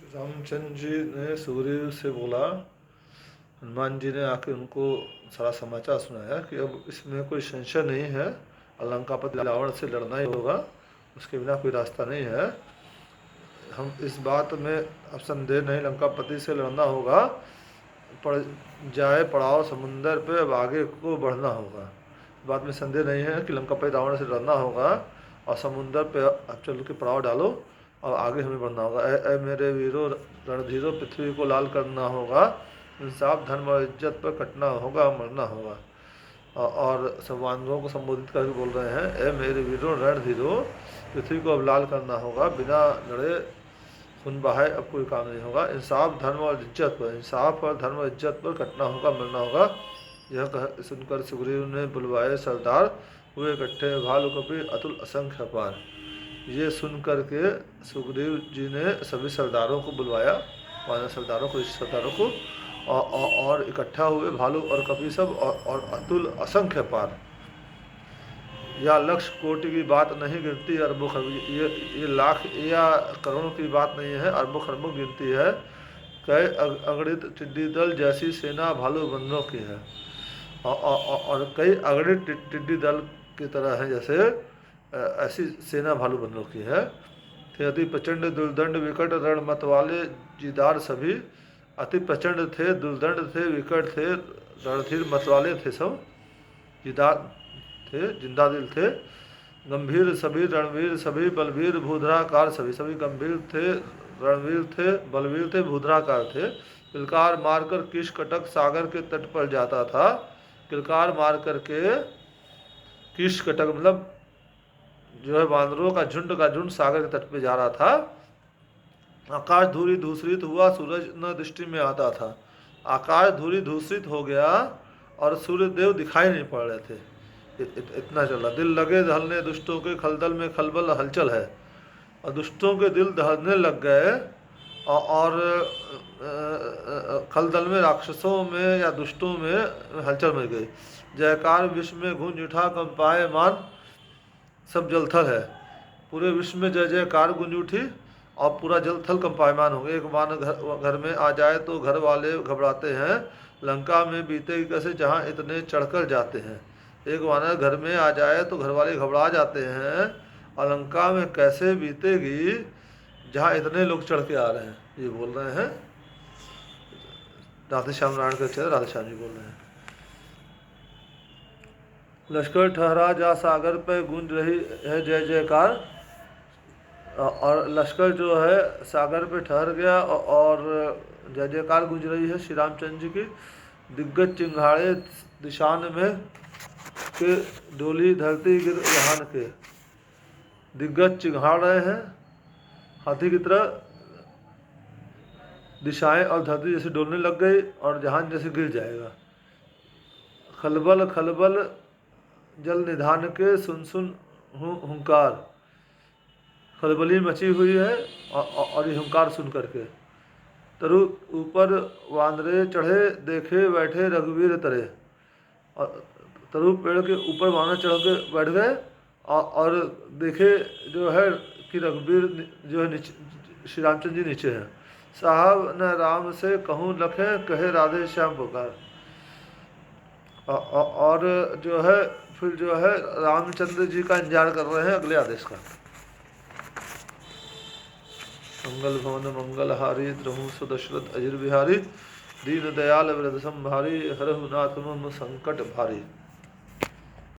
रामचंद्र जी ने सुग्रीव से बोला, हनुमान जी ने आके उनको सारा समाचार सुनाया कि अब इसमें कोई संशय नहीं है, लंकापति रावण से लड़ना ही होगा, उसके बिना कोई रास्ता नहीं है। हम इस बात में अब संदेह नहीं, लंकापति से लड़ना होगा, पड़ जाए पड़ाव समुंदर पे, अब आगे को बढ़ना होगा। इस बात में संदेह नहीं है कि लंकापति रावण से लड़ना होगा और समुंदर पे अब चल के पड़ाव डालो और आगे हमें बढ़ना होगा। ऐ मेरे वीरों रणधीरों, पृथ्वी को लाल करना होगा, इंसाफ धर्म और इज्जत पर कटना होगा, मरना होगा। और सब वानरों को संबोधित करके बोल रहे हैं, ऐ मेरे वीरों रणधीरों, पृथ्वी को अब लाल करना होगा, बिना लड़े खून बहाए अब कोई काम नहीं होगा। इंसाफ धर्म और इज्जत पर, इंसाफ और धर्म और इज्जत पर कटना होगा, मरना होगा। यह कह सुनकर सुग्रीव ने बुलवाए सरदार, हुए इकट्ठे भालू कपि अतुल असंख्य अपार। ये सुन कर के सुग्रीव जी ने सभी सरदारों को बुलवाया, वानर सरदारों को, सरदारों को, और इकट्ठा हुए भालू और कपि सब, और अतुल असंख्य अपार। या लक्ष्य कोटि की बात नहीं गिनती, अरबों खरबों, ये लाख या करोड़ों की बात नहीं है, अरबों खरबों गिनती है। कई अगणित टिड्डी दल जैसी सेना भालू बंदरों की है, और कई अगणित टिड्डी दल की तरह है जैसे ऐसी सेना भालू बंदरों की है। थे अति प्रचंड दुर्दंड विकट रण मत वाले जीदार सभी, अति प्रचंड थे, दुर्दंड थे, विकट थे, रणधीर मत वाले थे सब, जीदार थे, जिंदा दिल थे। गंभीर सभी रणवीर सभी, बलवीर भूधराकार सभी, सभी गंभीर थे, रणवीर थे, बलवीर थे, भूधराकार थे। किलकार मारकर किश कटक सागर के तट पर जाता था। किलकार मार करके किश कटक मतलब जो है वानरों का झुंड सागर के तट पे जा रहा था। आकाश धूरी धूसरित हुआ, सूरज न दृष्टि में आता था। आकाश धूरी धूसरित हो गया और सूर्य देव दिखाई नहीं पड़ रहे थे, इतना चल रहा। दिल लगे दहलने दुष्टों के, खलदल में खलबल हलचल है, और दुष्टों के दिल दहलने लग गए, और खलदल में राक्षसों में या दुष्टों में हलचल मच गई। जयकार विश्व में गूंज उठा, कंपायमान सब जलथल है। पूरे विश्व में जय जयकार गूंज उठी और पूरा जलथल कंपायमान हो गया। एक वानर घर में आ जाए तो घर वाले घबराते हैं, लंका में बीतेगी कैसे जहाँ इतने चढ़कर जाते हैं। एक वानर घर में आ जाए तो घर वाले घबरा जाते हैं, और लंका में कैसे बीतेगी जहाँ इतने लोग चढ़ के आ रहे हैं। ये बोल रहे हैं राधे श्याम नारायण के चेहरे राधे श्याम जी बोल रहे हैं। लश्कर ठहरा जा सागर पे, गूंज रही है जय जयकार, और लश्कर जो है सागर पे ठहर गया और जय जयकार गूंज रही है श्री रामचंद्र जी की। दिग्गज चिंगाड़े दिशान में के, डोली धरती गिर जहान के। दिग्गज चिंगाड़ रहे हैं हाथी की तरह, दिशाएं और धरती जैसे डोलने लग गई और जहान जैसे गिर जाएगा। खलबल खलबल जल निधान के, सुन सुन हुंकार। खलबली मची हुई है और ये हुंकार सुन करके। तरु ऊपर वानरे चढ़े, देखे बैठे रघुवीर तरे। और तरु पेड़ के ऊपर वानर चढ़ के बैठ गए और देखे जो है कि रघुवीर जो है श्री रामचंद्र जी नीचे हैं। साहब न राम से कहूँ लखे, कहे राधे श्याम पुकार। और जो है फिर जो है रामचंद्र जी का इंतजार कर रहे हैं अगले आदेश का। मंगल भवन मंगलहारी, द्रहु सुदशरथ अजिर बिहारी, दीन दयाल वृद्ध संभारी, हरहु नाथ मम संकट भारी।